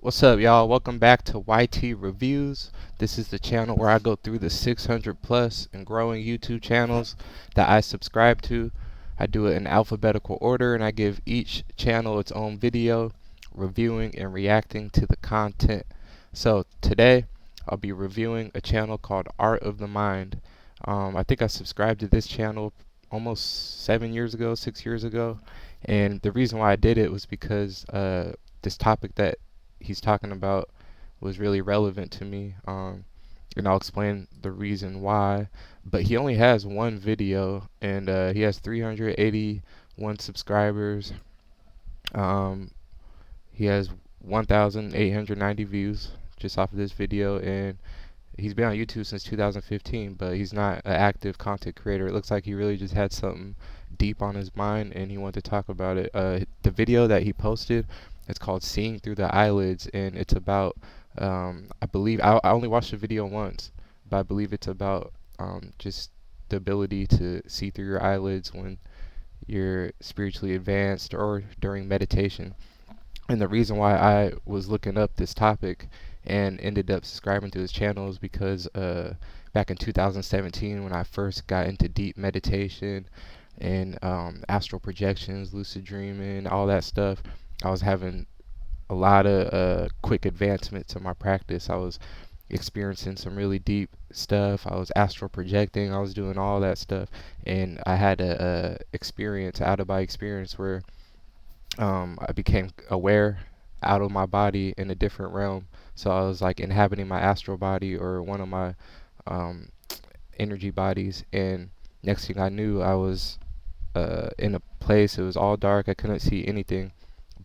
What's up, y'all? Welcome back to YT Reviews. This is the channel where I go through the 600 plus and growing YouTube channels that I subscribe to. I do it in alphabetical order and I give each channel its own video, reviewing and reacting to the content. So today I'll be reviewing a channel called Art of the Mind. I think I subscribed to this channel almost 7 years ago, 6 years ago, and the reason why I did it was because this topic that he's talking about was really relevant to me. And I'll explain the reason why. But he only has one video, and he has 381 subscribers. Um, he has 1,890 views just off of this video, and he's been on YouTube since 2015, but he's not an active content creator. It looks like he really just had something deep on his mind and he wanted to talk about it. The video that he posted, it's called Seeing Through the Eyelids, and it's about, I believe, I only watched the video once, but I believe it's about just the ability to see through your eyelids when you're spiritually advanced or during meditation. And the reason why I was looking up this topic and ended up subscribing to his channel is because back in 2017, when I first got into deep meditation and astral projections, lucid dreaming, all that stuff, I was having a lot of quick advancements in my practice. I was experiencing some really deep stuff. I was astral projecting. I was doing all that stuff, and I had a experience, out of body experience, where I became aware out of my body in a different realm. So I was like inhabiting my astral body or one of my um, energy bodies, and next thing I knew, I was in a place. It was all dark. I couldn't see anything,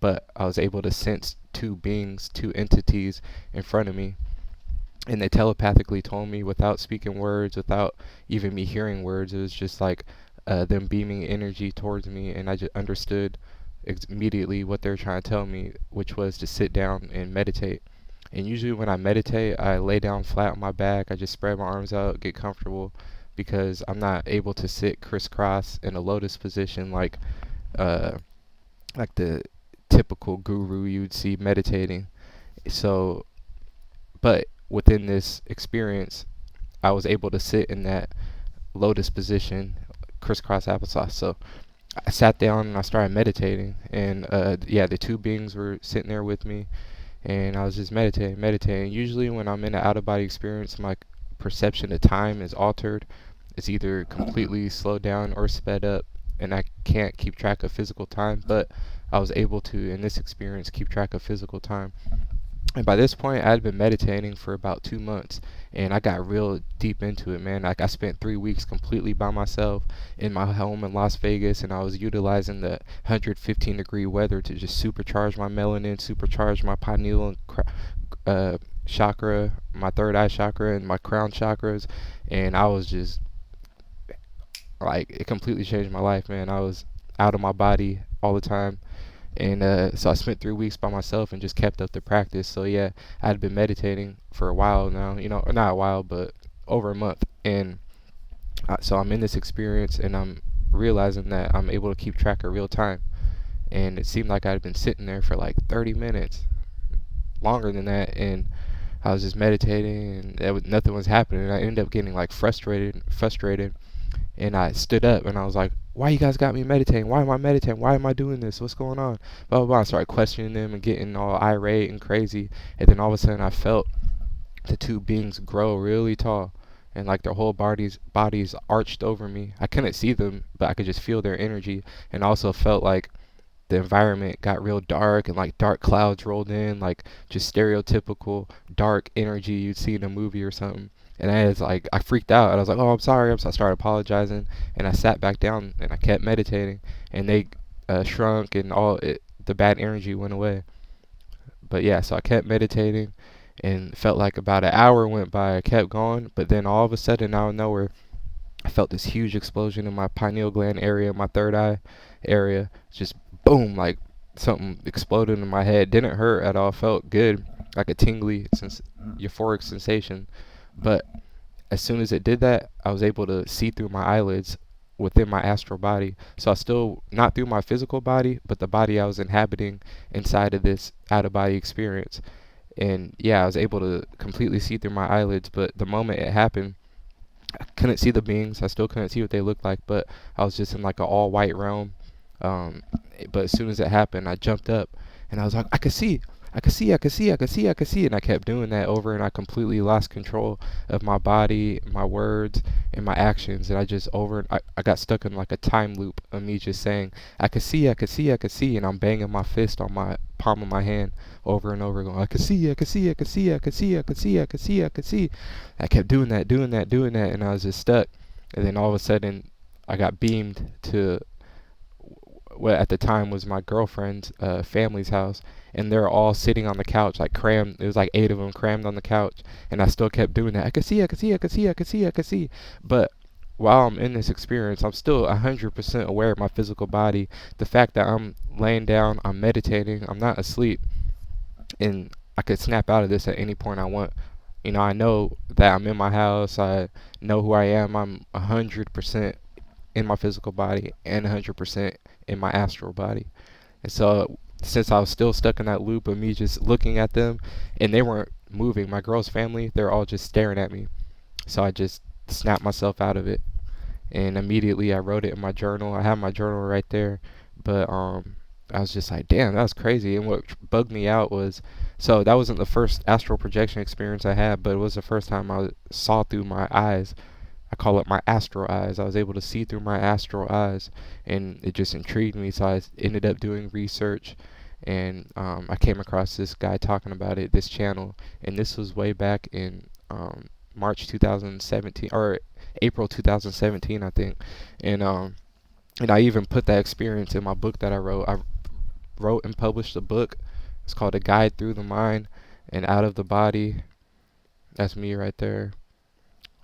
but I was able to sense two beings, two entities in front of me, and they telepathically told me without speaking words, without even me hearing words. It was just like them beaming energy towards me, and I just understood immediately what they're trying to tell me, which was to sit down and meditate. And usually when I meditate, I lay down flat on my back. I just spread my arms out, get comfortable, because I'm not able to sit crisscross in a lotus position uh, like the typical guru you'd see meditating. So, but within this experience, I was able to sit in that lotus position, crisscross applesauce. So I sat down and I started meditating, and yeah, the two beings were sitting there with me, and I was just meditating. Usually, when I'm in an out of body experience, my perception of time is altered. It's either completely slowed down or sped up, and I can't keep track of physical time. But I was able to, in this experience, keep track of physical time. And by this point, I had been meditating for about 2 months, and I got real deep into it, man. Like I spent 3 weeks completely by myself in my home in Las Vegas, and I was utilizing the 115-degree weather to just supercharge my melanin, supercharge my pineal and chakra, my third eye chakra, and my crown chakras. And I was just like, it completely changed my life, man. I was out of my body all the time, and so I spent 3 weeks by myself and just kept up the practice. So yeah, I had been meditating for a while now, not a while, but over a month. And so I'm in this experience, and I'm realizing that I'm able to keep track of real time. And it seemed like I had been sitting there for like 30 minutes, longer than that, and I was just meditating, and nothing was happening. And I ended up getting like frustrated, and I stood up and I was like, why you guys got me meditating? Why am I meditating? Why am I doing this? What's going on? Blah, blah, blah. I started questioning them and getting all irate and crazy. And then all of a sudden I felt the two beings grow really tall. And like their whole bodies arched over me. I couldn't see them, but I could just feel their energy. And also felt like the environment got real dark, and like dark clouds rolled in, like just stereotypical dark energy you'd see in a movie or something. And I was like, I freaked out, and I was like, oh, I'm sorry. So I started apologizing, and I sat back down and I kept meditating, and they shrunk, and the bad energy went away. But yeah, so I kept meditating, and felt like about an hour went by. I kept going, but then all of a sudden, out of nowhere, I felt this huge explosion in my pineal gland area, my third eye area. Just boom, like something exploded in my head. Didn't hurt at all. Felt good, like a tingly, euphoric sensation. But as soon as it did that, I was able to see through my eyelids within my astral body. So I still, not through my physical body, but the body I was inhabiting inside of this out of body experience. And yeah, I was able to completely see through my eyelids, but the moment it happened, I couldn't see the beings. I still couldn't see what they looked like, but I was just in like an all white realm. But as soon as it happened, I jumped up and I was like, I could see, I could see, I could see, I could see, I could see. And I kept doing that over, and I completely lost control of my body, my words, and my actions. And I just I got stuck in like a time loop of me just saying, I could see, I could see, I could see. And I'm banging my fist on my palm of my hand over and over, going, I could see, I could see, I could see, I could see, I could see, I could see, I could see. I kept doing that, doing that, doing that, and I was just stuck. And then all of a sudden, I got beamed to what at the time was my girlfriend's family's house, and they're all sitting on the couch, like crammed. It was like 8 of them crammed on the couch, and I still kept doing that. I could see, I could see, I could see, I could see, I could see. But while I'm in this experience, I'm still 100% aware of my physical body. The fact that I'm laying down, I'm meditating, I'm not asleep, and I could snap out of this at any point I want. You know, I know that I'm in my house. I know who I am. I'm 100% in my physical body and 100% in my astral body. And so, since I was still stuck in that loop of me just looking at them, and they weren't moving, my girl's family, they're all just staring at me. So I just snapped myself out of it, and immediately I wrote it in my journal. I have my journal right there, but I was just like, damn, that was crazy. And what bugged me out was, so that wasn't the first astral projection experience I had, but it was the first time I saw through my eyes. I call it my astral eyes. I was able to see through my astral eyes, and it just intrigued me. So I ended up doing research, and I came across this guy talking about it, this channel, and this was way back in March 2017 or April 2017, I think. And I even put that experience in my book that I wrote. I wrote and published a book. It's called A Guide Through the Mind and Out of the Body. That's me right there.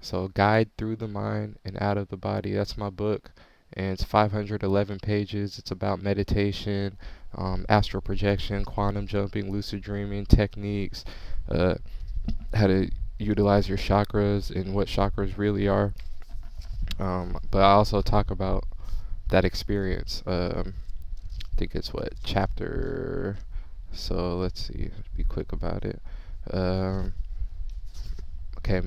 So Guide Through the Mind and Out of the Body. That's my book. And it's 511 pages. It's about meditation, astral projection, quantum jumping, lucid dreaming techniques, how to utilize your chakras and what chakras really are. But I also talk about that experience. I think it's what chapter. So let's see. Be quick about it. Okay,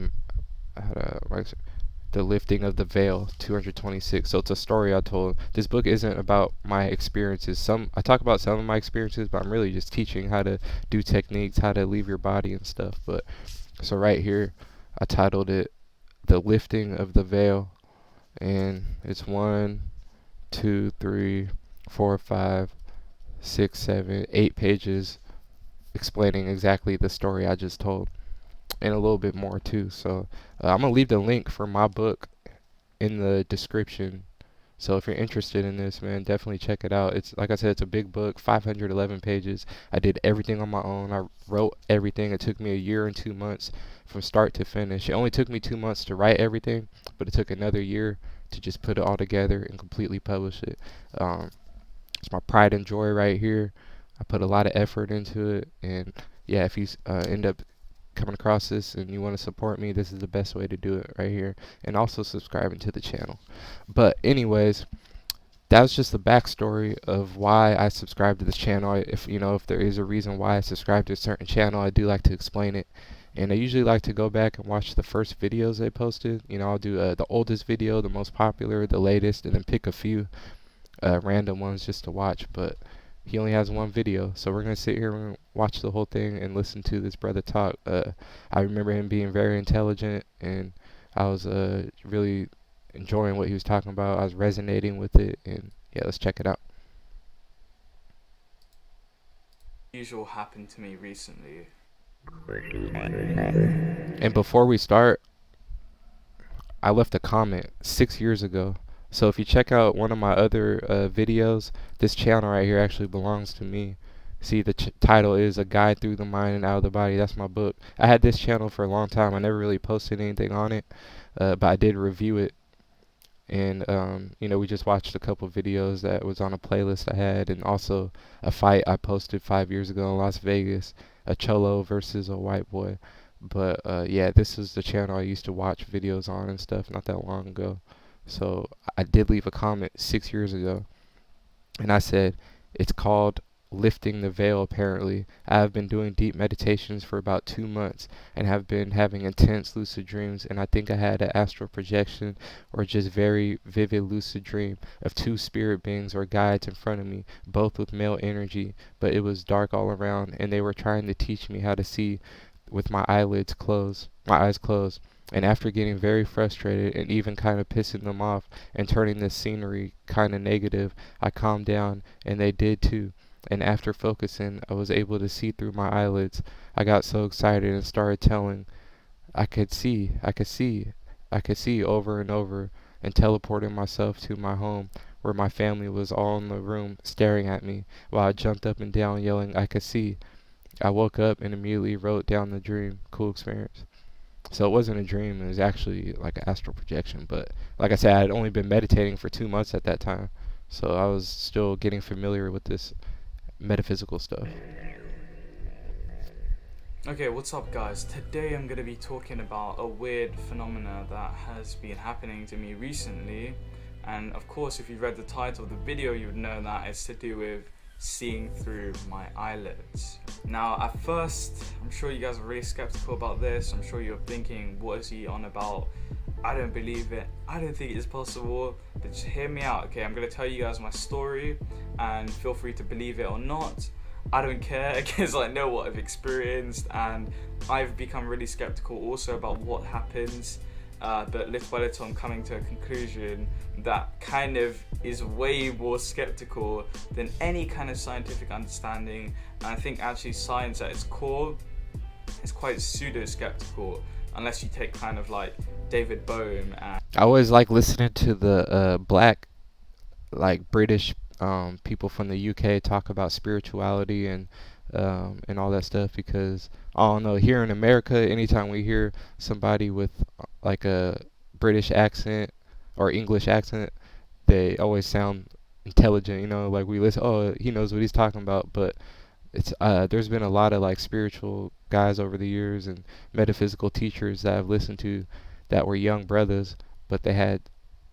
the lifting of the veil, 226. So it's a story I told. This book isn't about my experiences. I talk about some of my experiences, but I'm really just teaching how to do techniques, how to leave your body and stuff. But so right here, I titled it "The Lifting of the Veil," and it's 1, 2, 3, 4, 5, 6, 7, 8 pages explaining exactly the story I just told, and a little bit more too. So I'm gonna leave the link for my book in the description. So if you're interested in this, man, definitely check it out. It's like I said, it's a big book, 511 pages. I did everything on my own. I wrote everything. It took me a year and 2 months from start to finish. It only took me 2 months to write everything, but it took another year to just put it all together and completely publish it. It's my pride and joy right here. I put a lot of effort into it, and yeah, if you end up coming across this and you want to support me, this is the best way to do it right here. And also subscribing to the channel. But anyways, that was just the backstory of why I subscribed to this channel. If there is a reason why I subscribe to a certain channel, I do like to explain it. And I usually like to go back and watch the first videos they posted. I'll do the oldest video, the most popular, the latest, and then pick a few random ones just to watch. But he only has one video, so we're gonna sit here and watch the whole thing and listen to this brother talk. I remember him being very intelligent, and I was really enjoying what he was talking about. I was resonating with it, and yeah, let's check it out. Usual happened to me recently. And before we start, I left a comment 6 years ago. So if you check out one of my other videos, this channel right here actually belongs to me. See, the title is A Guide Through the Mind and Out of the Body. That's my book. I had this channel for a long time. I never really posted anything on it, but I did review it. And, we just watched a couple videos that was on a playlist I had, and also a fight I posted 5 years ago in Las Vegas, a cholo versus a white boy. But, yeah, this is the channel I used to watch videos on and stuff not that long ago. So I did leave a comment 6 years ago, and I said, it's called lifting the veil. Apparently, I have been doing deep meditations for about 2 months and have been having intense lucid dreams, and I think I had an astral projection or just very vivid lucid dream of two spirit beings or guides in front of me, both with male energy, but it was dark all around, and they were trying to teach me how to see with my eyes closed. And after getting very frustrated and even kind of pissing them off and turning the scenery kind of negative, I calmed down, and they did too. And after focusing, I was able to see through my eyelids. I got so excited and started telling, I could see over and over, and teleporting myself to my home where my family was all in the room staring at me while I jumped up and down yelling, I could see. I woke up and immediately wrote down the dream. Cool experience. So it wasn't a dream, it was actually like an astral projection. But like I said, I had only been meditating for 2 months at that time. So I was still getting familiar with this metaphysical stuff. Okay, what's up, guys? Today I'm going to be talking about a weird phenomena that has been happening to me recently. And of course, if you read the title of the video, you would know that it's to do with seeing through my eyelids. Now, at first, I'm sure you guys are really skeptical about this. I'm sure you're thinking, what is he on about? I don't believe it. I don't think it's possible. But just hear me out, okay? I'm going to tell you guys my story, and feel free to believe it or not. I don't care, because I know what I've experienced, and I've become really skeptical also about what happens. But little by little, I'm coming to a conclusion that kind of is way more skeptical than any kind of scientific understanding. And I think actually science at its core is quite pseudo-skeptical, unless you take kind of like David Bohm and I always like listening to the black, like British people from the UK talk about spirituality and all that stuff, because I don't know, here in America, anytime we hear somebody with like a British accent or English accent, they always sound intelligent, you know, like we listen, oh, he knows what he's talking about. But it's there's been a lot of like spiritual guys over the years and metaphysical teachers that I've listened to that were young brothers, but they had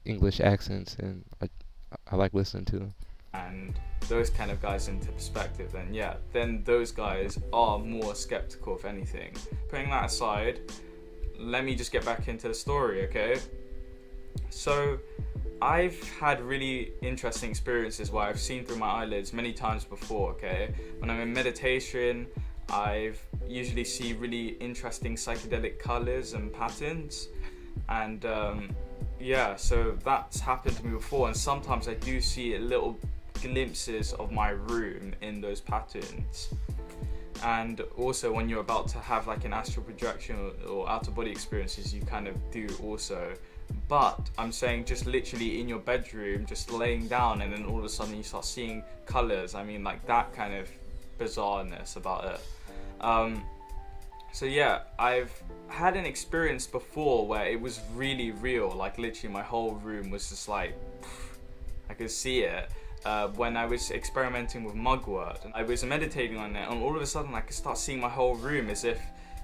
English accents, and I like listening to them. and those kind of guys into perspective, then yeah, then those guys are more skeptical if anything. Putting that aside, let me just get back into the story, okay? So I've had really interesting experiences where I've seen through my eyelids many times before, okay? When I'm in meditation, I've usually see really interesting psychedelic colors and patterns, and yeah, so that's happened to me before, and sometimes I do see little glimpses of my room in those patterns. And also when you're about to have like an astral projection or out of body experiences, you kind of do also. But I'm saying just literally in your bedroom, just laying down, and then all of a sudden you start seeing colors. I mean, like that kind of bizarreness about it. So yeah, I've had an experience before where it was really real, like literally my whole room was just like, I could see it. When I was experimenting with mugwort, and I was meditating on it, and all of a sudden I could start seeing my whole room as if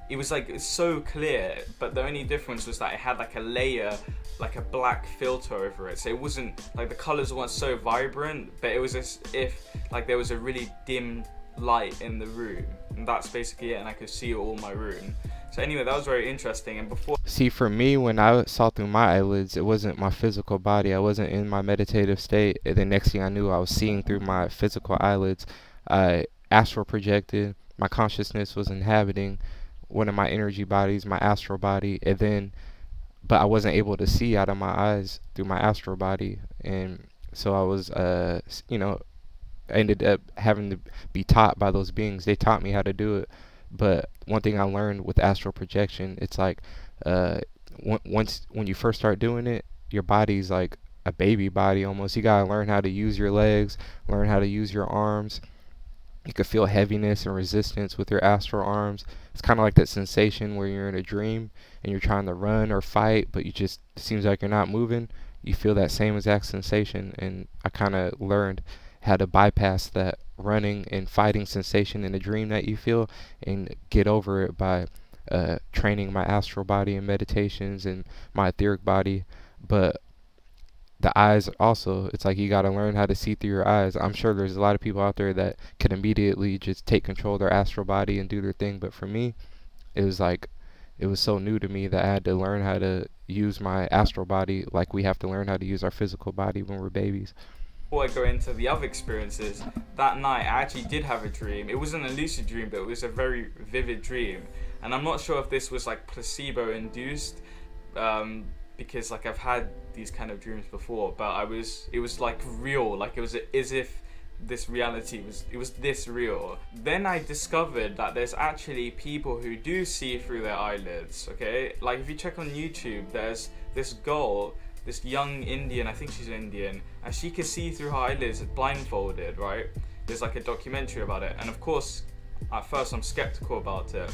it was like, it's so clear, but the only difference was that it had like a layer, like a black filter over it. So it wasn't like the colors weren't so vibrant, but it was as if like there was a really dim light in the room, and that's basically it, and I could see all my room. So anyway, that was very interesting. And before, See, for me, when I saw through my eyelids, it wasn't my physical body. I wasn't in my meditative state. And the next thing I knew, I was seeing through my physical eyelids. I astral projected. My consciousness was inhabiting one of my energy bodies, my astral body, and then, but I wasn't able to see out of my eyes through my astral body, and so I was, you know, I ended up having to be taught by those beings. They taught me how to do it. But one thing I learned with astral projection, it's like uh, once when you first start doing it, your body's like a baby body almost. You gotta learn how to use your legs, learn how to use your arms. You can feel heaviness and resistance with your astral arms. It's kind of like that sensation where you're in a dream and you're trying to run or fight, but you just, it seems like you're not moving. You feel that same exact sensation, and I kind of learned how to bypass that running and fighting sensation in a dream that you feel and get over it by training my astral body and meditations and my etheric body. But the eyes also, it's like you got to learn how to see through your eyes. I'm sure there's a lot of people out there that can immediately just take control of their astral body and do their thing, but for me, it was like it was so new to me that I had to learn how to use my astral body like we have to learn how to use our physical body when we're babies. Before I go into the other experiences, that night I actually did have a dream. It wasn't a lucid dream, but it was a very vivid dream. And I'm not sure if this was like placebo induced, because like I've had these kind of dreams before, but it was like real, like it was as if this reality was this real. Then I discovered that there's actually people who do see through their eyelids. Okay, like if you check on YouTube, there's this girl, this young Indian, I think she's Indian, and she can see through her eyelids blindfolded, right? There's like a documentary about it, and of course, at first I'm skeptical about it.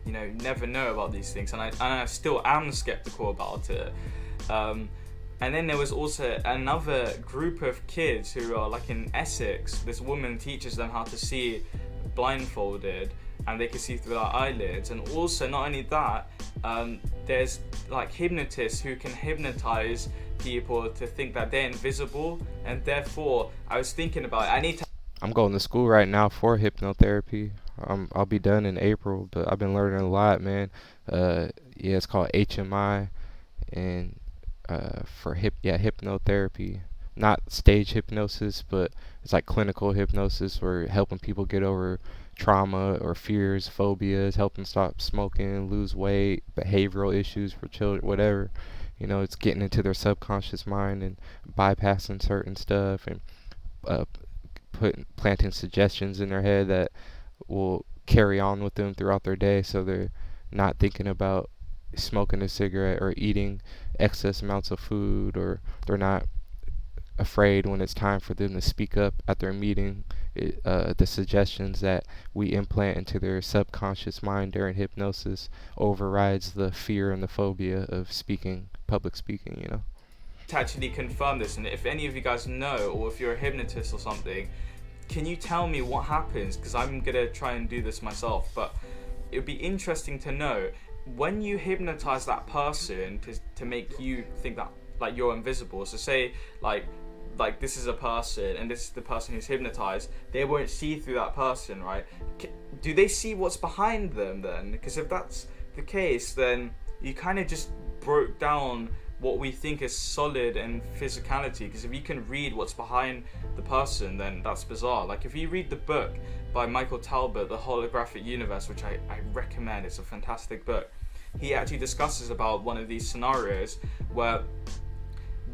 You know, never know about these things, and I still am skeptical about it. And then there was also another group of kids who are like in Essex. This woman teaches them how to see blindfolded, and they can see through their eyelids. And also, not only that, there's like hypnotists who can hypnotize people to think that they're invisible, and therefore, I was thinking about it. I need to. I'm going to school right now for hypnotherapy. I'll be done in April, but I've been learning a lot, man. Yeah, it's called HMI, and for hypnotherapy, not stage hypnosis, but it's like clinical hypnosis, where helping people get over trauma or fears, phobias, helping stop smoking, lose weight, behavioral issues for children, whatever. You know, it's getting into their subconscious mind and bypassing certain stuff, and uh, planting suggestions in their head that will carry on with them throughout their day, so they're not thinking about smoking a cigarette or eating excess amounts of food, or they're not afraid when it's time for them to speak up at their meeting. The suggestions that we implant into their subconscious mind during hypnosis overrides the fear and the phobia of public speaking, you know. To actually confirm this, and if any of you guys know, or if you're a hypnotist or something, can you tell me what happens? Because I'm gonna try and do this myself, but it would be interesting to know when you hypnotize that person to make you think that like you're invisible. So say like this is a person and this is the person who's hypnotized, they won't see through that person, right? Do they see what's behind them then? Because if that's the case, then you kind of just broke down what we think is solid and physicality. Because if you can read what's behind the person, then that's bizarre. Like if you read the book by Michael Talbot, The Holographic Universe, which I recommend, it's a fantastic book, he actually discusses about one of these scenarios where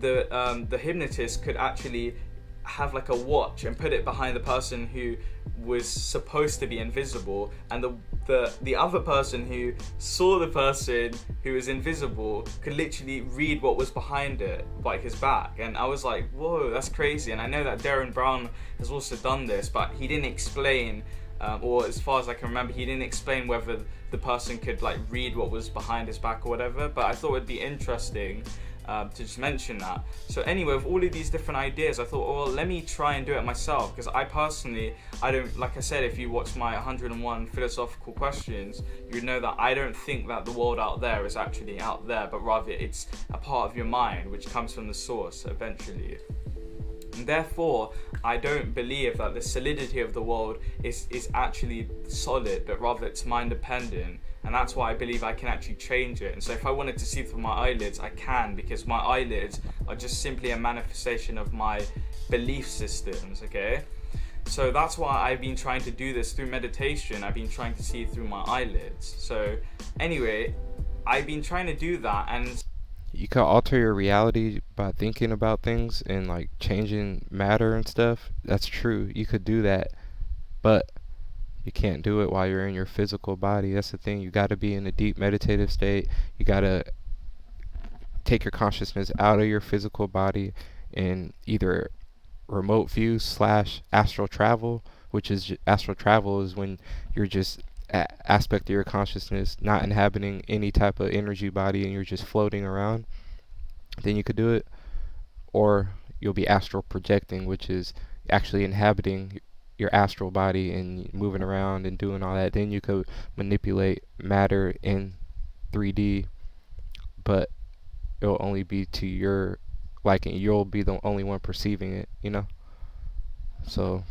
the hypnotist could actually have like a watch and put it behind the person who was supposed to be invisible, and the other person who saw the person who was invisible could literally read what was behind it, like his back. And I was like, whoa, that's crazy. And I know that Darren Brown has also done this, but he didn't explain, or as far as I can remember, he didn't explain whether the person could like read what was behind his back or whatever. But I thought it'd be interesting to just mention that. So anyway, with all of these different ideas, I thought, well, let me try and do it myself, because I personally, I don't, like I said, if you watch my 101 philosophical questions, you know that I don't think that the world out there is actually out there, but rather it's a part of your mind which comes from the source eventually. And therefore, I don't believe that the solidity of the world is actually solid, but rather it's mind dependent. And that's why I believe I can actually change it. And so if I wanted to see through my eyelids, I can, because my eyelids are just simply a manifestation of my belief systems, okay? So that's why I've been trying to do this through meditation. I've been trying to see through my eyelids. So anyway, I've been trying to do that, and You can alter your reality by thinking about things and like changing matter and stuff. That's true. You could do that, but you can't do it while you're in your physical body. That's the thing. You got to be in a deep meditative state. You got to take your consciousness out of your physical body and either remote view slash astral travel, which is astral travel is when you're just aspect of your consciousness not inhabiting any type of energy body and you're just floating around. Then you could do it. Or you'll be astral projecting, which is actually inhabiting your astral body and moving around and doing all that. Then you could manipulate matter in 3D, but it'll only be to your like, and you'll be the only one perceiving it, you know. So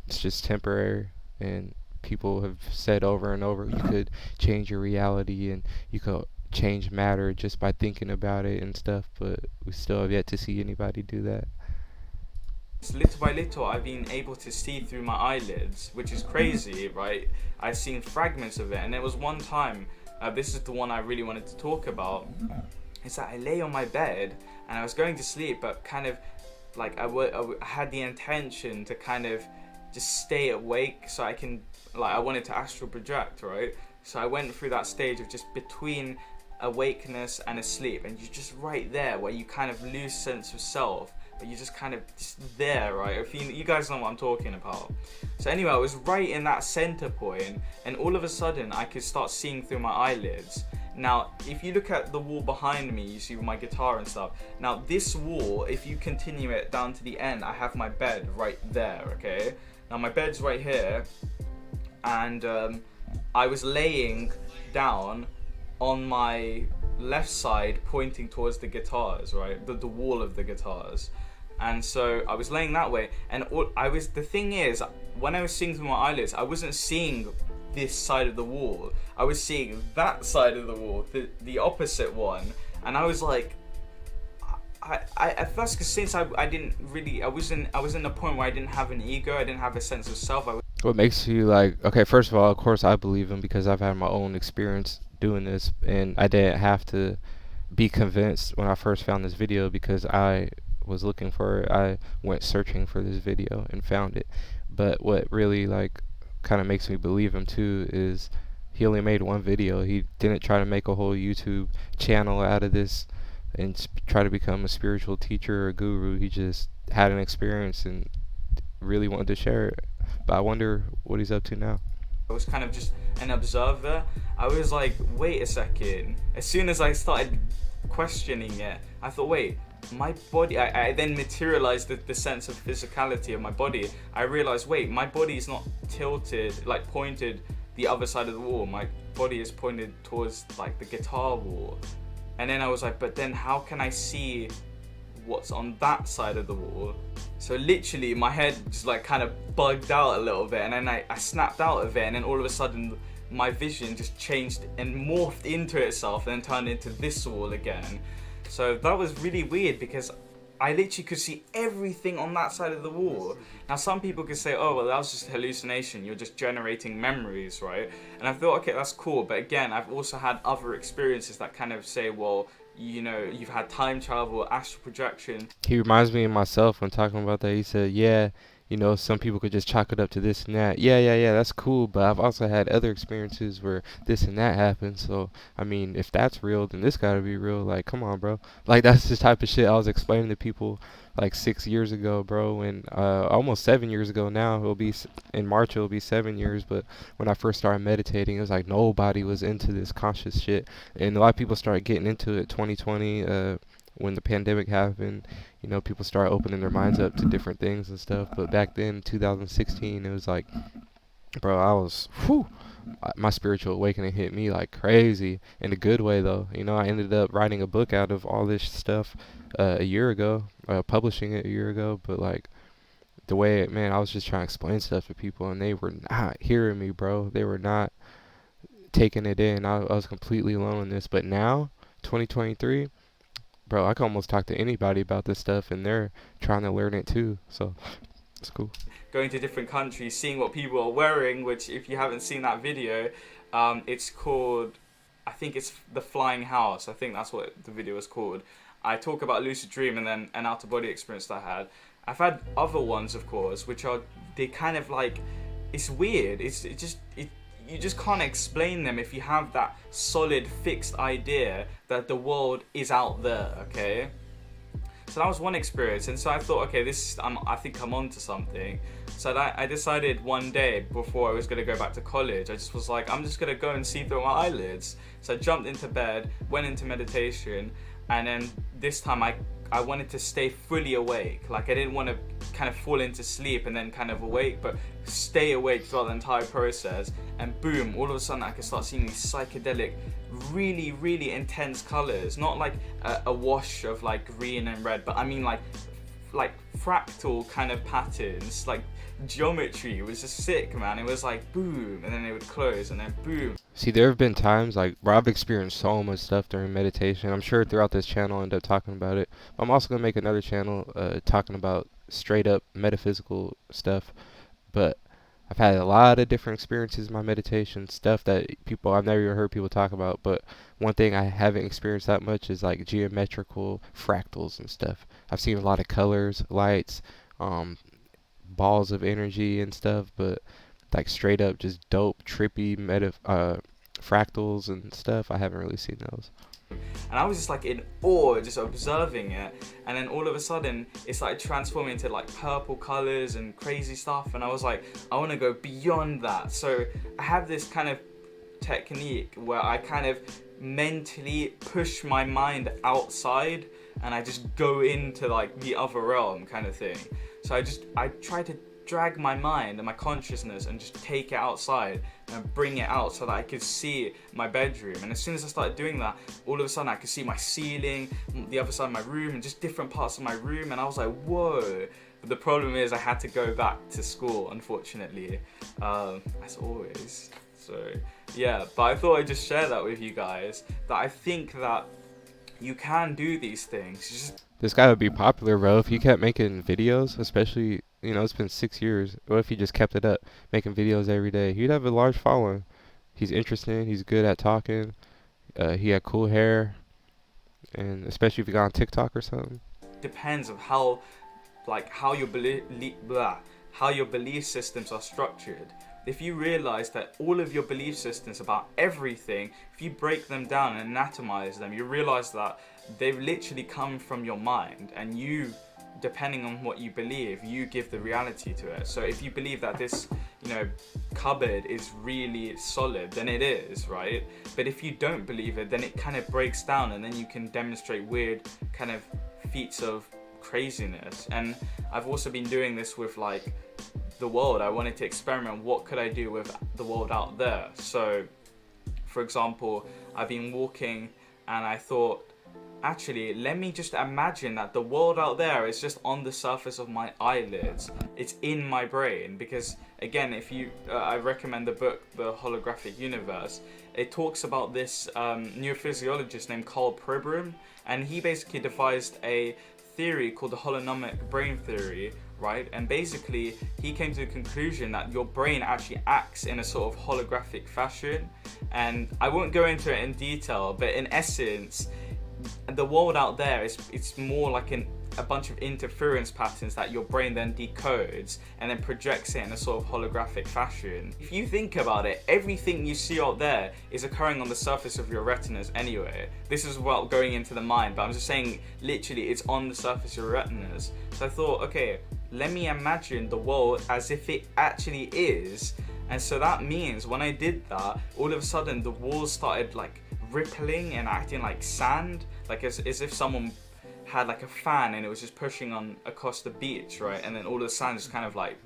it's just temporary, and people have said over and over, you could change your reality and you could change matter just by thinking about it and stuff, but we still have yet to see anybody do that. So little by little, I've been able to see through my eyelids, which is crazy, right? I've seen fragments of it, and there was one time, this is the one I really wanted to talk about, is that I lay on my bed, and I was going to sleep, but kind of, like, I had the intention to kind of just stay awake, so I can, like, I wanted to astral project, right? So I went through that stage of just between awakeness and asleep, and you're just right there, where you kind of lose sense of self, but you're just kind of just there, right? If you guys know what I'm talking about. So anyway, I was right in that center point, and all of a sudden I could start seeing through my eyelids. Now, if you look at the wall behind me, you see my guitar and stuff. Now, this wall, if you continue it down to the end, I have my bed right there, okay? Now, my bed's right here, and I was laying down on my left side, pointing towards the guitars, right? The wall of the guitars. And so I was laying that way, and the thing is, when I was seeing through my eyelids, I wasn't seeing this side of the wall. I was seeing that side of the wall, the opposite one. And I was like, I at first, because since I was in a point where I didn't have an ego, I didn't have a sense of self. What makes you like, okay, first of all, of course I believe him because I've had my own experience doing this, and I didn't have to be convinced when I first found this video because I was looking for it. I went searching for this video and found it. But what really like kind of makes me believe him too is he only made one video. He didn't try to make a whole YouTube channel out of this and try to become a spiritual teacher or a guru. He just had an experience and really wanted to share it. But I wonder what he's up to now. I was kind of just an observer. I was like, wait a second. As soon as I started questioning it, I thought, wait, my body, I then materialized the sense of physicality of my body. I realized, wait, my body is not tilted, like pointed the other side of the wall. My body is pointed towards like the guitar wall. And then I was like, but then how can I see what's on that side of the wall? So literally my head just like kind of bugged out a little bit, and then I snapped out of it, and then all of a sudden my vision just changed and morphed into itself and then turned into this wall again. So that was really weird because I literally could see everything on that side of the wall. Now some people could say, oh well, that was just hallucination, you're just generating memories, right? And I thought, okay, that's cool, but again, I've also had other experiences that kind of say, well, you know, you've had time travel, astral projection. He reminds me of myself when talking about that. He said, yeah, you know, some people could just chalk it up to this and that. Yeah, that's cool, but I've also had other experiences where this and that happened. So, I mean, if that's real, then this gotta be real. Like, come on, bro. Like, that's the type of shit I was explaining to people like 6 years ago, bro, and almost 7 years ago now. It'll be in March. It'll be 7 years. But when I first started meditating, it was like nobody was into this conscious shit, and a lot of people started getting into it. 2020, when the pandemic happened, you know, people started opening their minds up to different things and stuff. But back then, 2016, it was like, bro, I was, my spiritual awakening hit me like crazy in a good way, though. You know, I ended up writing a book out of all this stuff a year ago, publishing it a year ago. But like the way, man, I was just trying to explain stuff to people, and they were not hearing me, bro. They were not taking it in. I was completely alone in this. But now, 2023. Bro, I can almost talk to anybody about this stuff, and they're trying to learn it too. So it's cool. Going to different countries, seeing what people are wearing, which if you haven't seen that video, it's called, I think it's The Flying House. I think that's what the video is called. I talk about lucid dream and then an out-of-body experience that I had. I've had other ones, of course, which are, they kind of like, it's weird. You just can't explain them if you have that solid, fixed idea that the world is out there, okay? So that was one experience, and so I thought, okay, I think I'm onto something. So I decided one day before I was gonna go back to college, I just was like, I'm just gonna go and see through my eyelids. So I jumped into bed, went into meditation, and then this time I wanted to stay fully awake. Like I didn't want to kind of fall into sleep and then kind of awake, but stay awake throughout the entire process. And boom, all of a sudden I could start seeing these psychedelic, really, really intense colors. Not like a wash of like green and red, but I mean like fractal kind of patterns, like geometry. It was just sick, man. It was like boom, and then it would close, and then boom. See, there have been times like where I've experienced so much stuff during meditation. I'm sure throughout this channel I'll end up talking about it. I'm also gonna make another channel talking about straight up metaphysical stuff. But I've had a lot of different experiences in my meditation, stuff that I've never even heard people talk about. But one thing I haven't experienced that much is like geometrical fractals and stuff. I've seen a lot of colors, lights, um, balls of energy and stuff, but like straight up just dope, trippy fractals and stuff, I haven't really seen those. And I was just like in awe, just observing it. And then all of a sudden, it started transforming into like purple colors and crazy stuff. And I was like, I want to go beyond that. So I have this kind of technique where I kind of mentally push my mind outside and I just go into like the other realm kind of thing. So I try to drag my mind and my consciousness and just take it outside and bring it out so that I could see my bedroom. And as soon as I started doing that, all of a sudden I could see my ceiling, the other side of my room, and just different parts of my room. And I was like, whoa. But the problem is I had to go back to school, unfortunately, as always. So yeah, but I thought I'd just share that with you guys, that I think that you can do these things. This guy would be popular, bro, if he kept making videos, especially, it's been 6 years. What if he just kept it up, making videos every day? He'd have a large following. He's interesting, he's good at talking, he had cool hair, and especially if he got on TikTok or something. Depends of how your belief systems are structured. If you realize that all of your belief systems about everything, if you break them down and anatomize them, you realize that they've literally come from your mind, and you, depending on what you believe, you give the reality to it. So if you believe that this, cupboard is really solid, then it is, right? But if you don't believe it, then it kind of breaks down, and then you can demonstrate weird kind of feats of craziness. And I've also been doing this with like the world. I wanted to experiment, what could I do with the world out there? So for example, I've been walking and I thought, actually, let me just imagine that the world out there is just on the surface of my eyelids. It's in my brain. Because again, if you I recommend the book The Holographic Universe. It talks about this neurophysiologist named Carl Pribram, and he basically devised a theory called the holonomic brain theory, right? And basically he came to the conclusion that your brain actually acts in a sort of holographic fashion. And I won't go into it in detail, but in essence, the world out there it's more like a bunch of interference patterns that your brain then decodes and then projects it in a sort of holographic fashion. If you think about it, everything you see out there is occurring on the surface of your retinas anyway. This is about going into the mind, but I'm just saying literally it's on the surface of your retinas. So I thought, okay, let me imagine the world as if it actually is. And so that means when I did that, all of a sudden the walls started like rippling and acting like sand, like as if someone had like a fan and it was just pushing on across the beach, right? And then all the sand just kind of like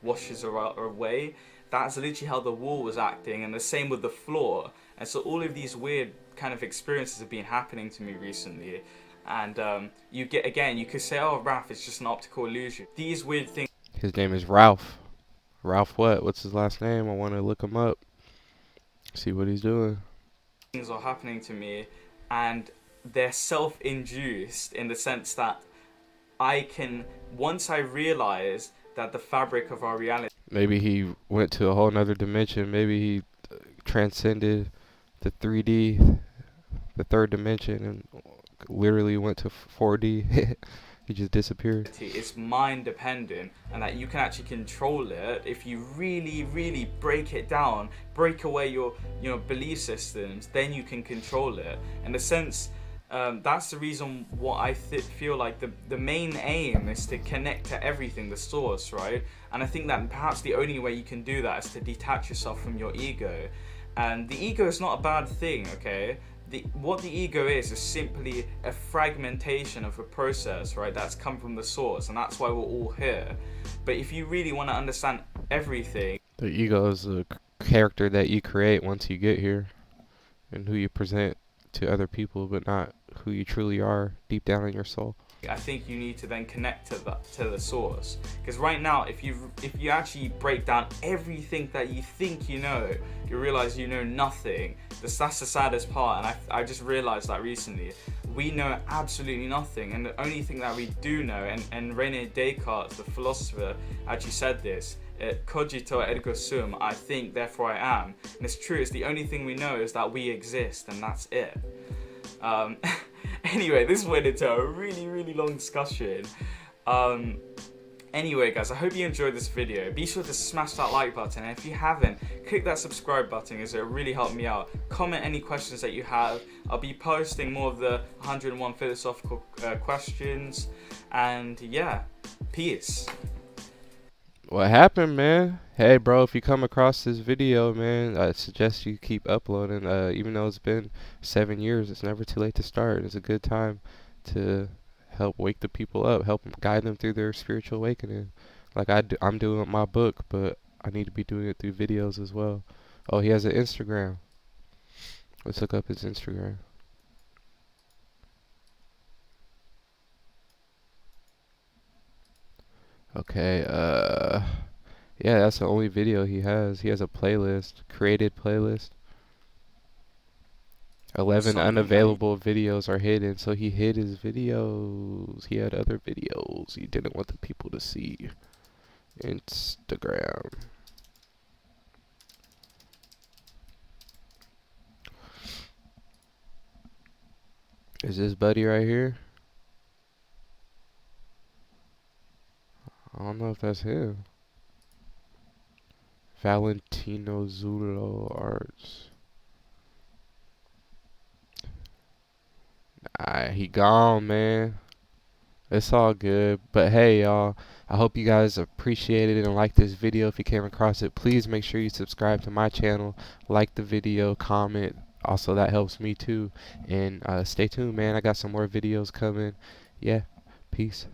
washes away. That's literally how the wall was acting, and the same with the floor. And so all of these weird kind of experiences have been happening to me recently. And you could say, oh, Ralph, it's just an optical illusion. These weird things. His name is Ralph. Ralph what? What's his last name? I want to look him up. See what he's doing. Things are happening to me, and they're self-induced in the sense that once I realize that the fabric of our reality. Maybe he went to a whole nother dimension. Maybe he transcended the 3D, the third dimension, and literally went to 4D. He just disappeared. It's mind dependent, and that you can actually control it if you really, really break it down, break away your belief systems, then you can control it. In a sense, that's the reason why I feel like the main aim is to connect to everything, the source, right? And I think that perhaps the only way you can do that is to detach yourself from your ego. And the ego is not a bad thing, okay? what the ego is simply a fragmentation of a process, right? That's come from the source, and that's why we're all here. But if you really want to understand everything, The ego is a character that you create once you get here, and who you present to other people, but not who you truly are deep down in your soul. I think you need to then connect to the source. Because right now, if you actually break down everything that you think you know, you realize you know nothing. That's the saddest part, and I just realized that recently. We know absolutely nothing, and the only thing that we do know, and René Descartes, the philosopher, actually said this: cogito ergo sum, I think, therefore I am. And it's true, it's the only thing we know is that we exist, and that's it. Anyway, this went into a really, really long discussion. Anyway, guys, I hope you enjoyed this video. Be sure to smash that like button, and if you haven't, click that subscribe button, as it really helped me out. Comment any questions that you have. I'll be posting more of the 101 philosophical questions, and yeah, peace. What happened, man? Hey, bro, if you come across this video, man, I suggest you keep uploading. Even though it's been 7 years, it's never too late to start. It's a good time to help wake the people up, help them, guide them through their spiritual awakening. Like I'm doing with my book, but I need to be doing it through videos as well. Oh, he has an Instagram. Let's look up his Instagram. Okay, yeah, that's the only video he has. He has a playlist, created playlist. 11 unavailable videos are hidden, so he hid his videos. He had other videos he didn't want the people to see. Instagram. Is this buddy right here? I don't know if that's him. Valentino Zulo Arts. He gone, man. It's all good. But hey, y'all, I hope you guys appreciated it and liked this video. If you came across it, please make sure you subscribe to my channel, like the video, comment. Also, that helps me too. And stay tuned, man. I got some more videos coming. Yeah, peace.